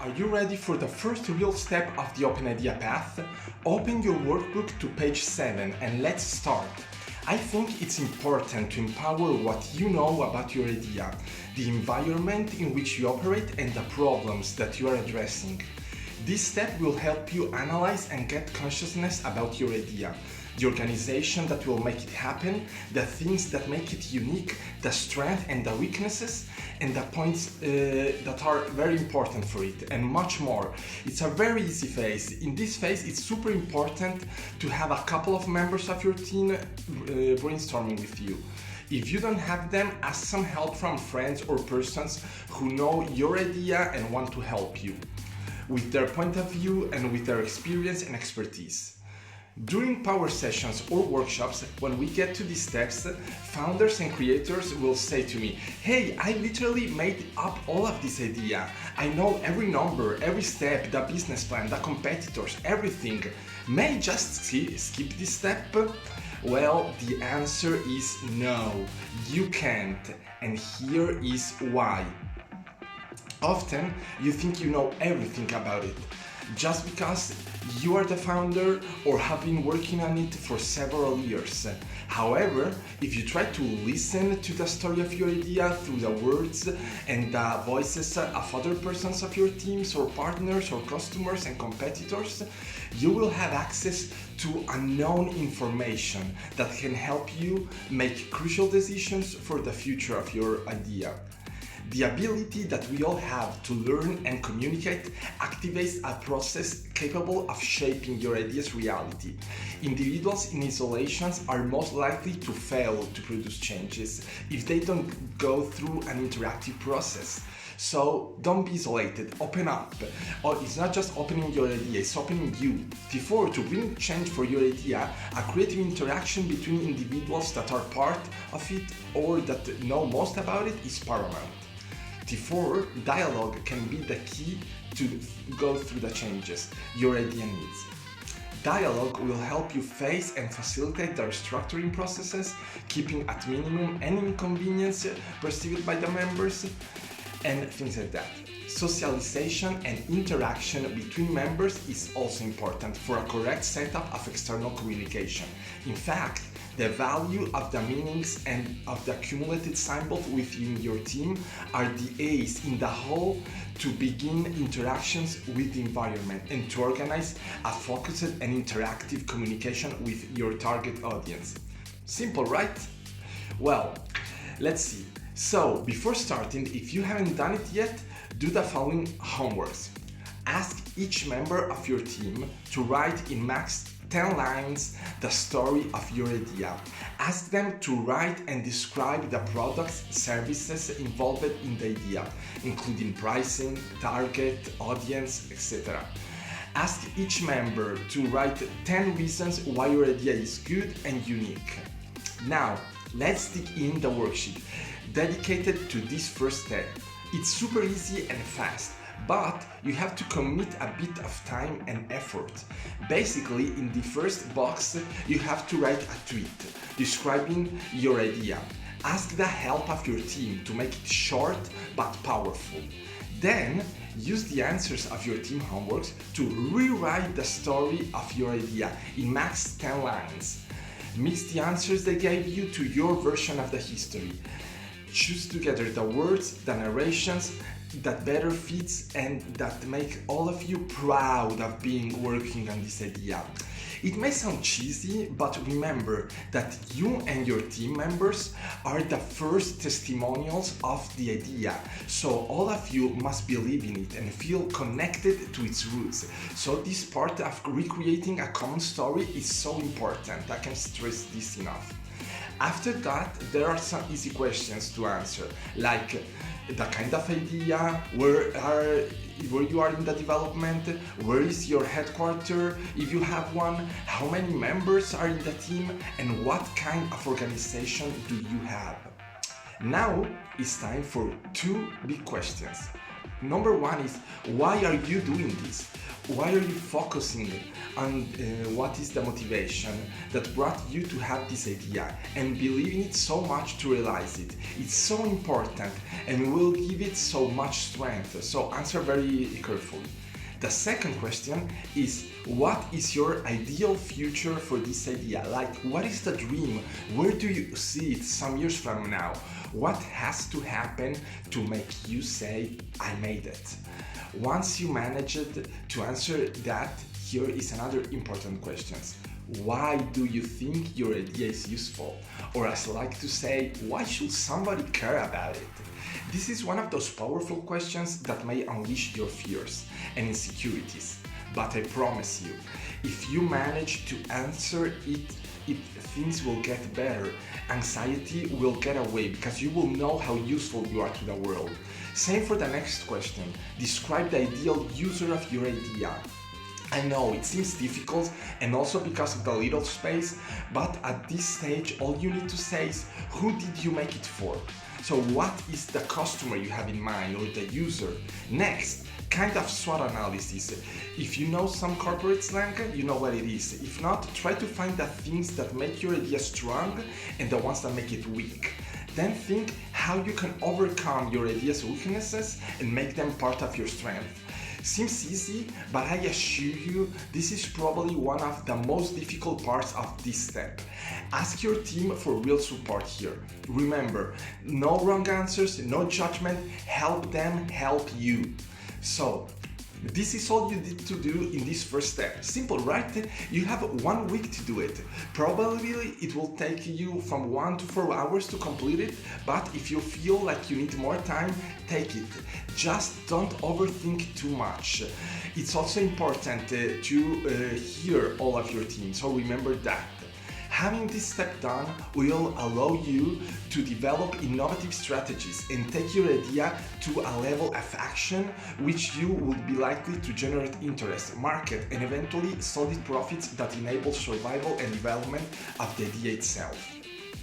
Are you ready for the first real step of the Open Idea path? Open your workbook to page 7 and let's start. I think it's important to empower what you know about your idea, the environment in which you operate and the problems that you are addressing. This step will help you analyze and get consciousness about your idea, the organization that will make it happen, the things that make it unique, the strength and the weaknesses, and the points that are very important for it, and much more. It's a very easy phase. In this phase, it's super important to have a couple of members of your team brainstorming with you. If you don't have them, ask some help from friends or persons who know your idea and want to help you with their point of view and with their experience and expertise. During power sessions or workshops, when we get to these steps, founders and creators will say to me, "Hey, I literally made up all of this idea. I know every number, every step, the business plan, the competitors, everything. May I just skip this step?" Well, the answer is no, you can't, and here is why. Often, you think you know everything about it, just because you are the founder or have been working on it for several years. However, if you try to listen to the story of your idea through the words and the voices of other persons of your teams or partners or customers and competitors, you will have access to unknown information that can help you make crucial decisions for the future of your idea. The ability that we all have to learn and communicate activates a process capable of shaping your idea's reality. Individuals in isolation are most likely to fail to produce changes if they don't go through an interactive process. So don't be isolated, open up. Or it's not just opening your idea, it's opening you. T4, to bring change for your idea, a creative interaction between individuals that are part of it or that know most about it is paramount. T4, dialogue can be the key to go through the changes your idea needs. Dialogue will help you face and facilitate the restructuring processes, keeping at minimum any inconvenience perceived by the members, and things like that. Socialization and interaction between members is also important for a correct setup of external communication. In fact, the value of the meanings and of the accumulated symbols within your team are the A's in the whole to begin interactions with the environment and to organize a focused and interactive communication with your target audience. Simple, right? Well, let's see. So, before starting, if you haven't done it yet, do the following homeworks. Ask each member of your team to write in max 10 lines the story of your idea. Ask them to write and describe the products, services involved in the idea, including pricing, target, audience, etc. Ask each member to write 10 reasons why your idea is good and unique. Now, let's dig in the worksheet dedicated to this first step. It's super easy and fast, but you have to commit a bit of time and effort. Basically, in the first box, you have to write a tweet describing your idea. Ask the help of your team to make it short but powerful. Then, use the answers of your team homeworks to rewrite the story of your idea in max 10 lines. Mix the answers they gave you to your version of the history. Choose together the words, the narrations that better fits and that make all of you proud of being working on this idea. It may sound cheesy, but remember that you and your team members are the first testimonials of the idea. So all of you must believe in it and feel connected to its roots. So this part of recreating a common story is so important. I can't stress this enough. After that, there are some easy questions to answer, like the kind of idea, where you are in the development, where is your headquarters, if you have one, how many members are in the team, and what kind of organization do you have. Now it's time for two big questions. Number one is, why are you doing this? Why are you focusing on what is the motivation that brought you to have this idea and believe in it so much to realize it? It's so important and will give it so much strength. So answer very carefully. The second question is, what is your ideal future for this idea? Like, what is the dream? Where do you see it some years from now? What has to happen to make you say, I made it? Once you manage to answer that, here is another important question. Why do you think your idea is useful? Or as I like to say, why should somebody care about it? This is one of those powerful questions that may unleash your fears and insecurities. But I promise you, if you manage to answer it, things will get better. Anxiety will get away because you will know how useful you are to the world. Same for the next question. Describe the ideal user of your idea. I know it seems difficult and also because of the little space, but at this stage all you need to say is, who did you make it for? So what is the customer you have in mind or the user? Next, kind of SWOT analysis. If you know some corporate slang, you know what it is. If not, try to find the things that make your idea strong and the ones that make it weak. Then think how you can overcome your idea's weaknesses and make them part of your strength. Seems easy, but I assure you, this is probably one of the most difficult parts of this step. Ask your team for real support here. Remember, no wrong answers, no judgment, help them help you. So, this is all you need to do in this first step. Simple, right? You have 1 week to do it. Probably it will take you from 1 to 4 hours to complete it, but if you feel like you need more time, take it. Just don't overthink too much. It's also important to hear all of your team, so remember that. Having this step done will allow you to develop innovative strategies and take your idea to a level of action which you would be likely to generate interest, market, and eventually solid profits that enable survival and development of the idea itself.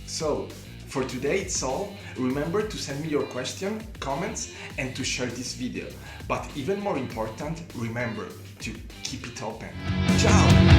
So, for today it's all. Remember to send me your question, comments, and to share this video. But even more important, remember to keep it open. Ciao!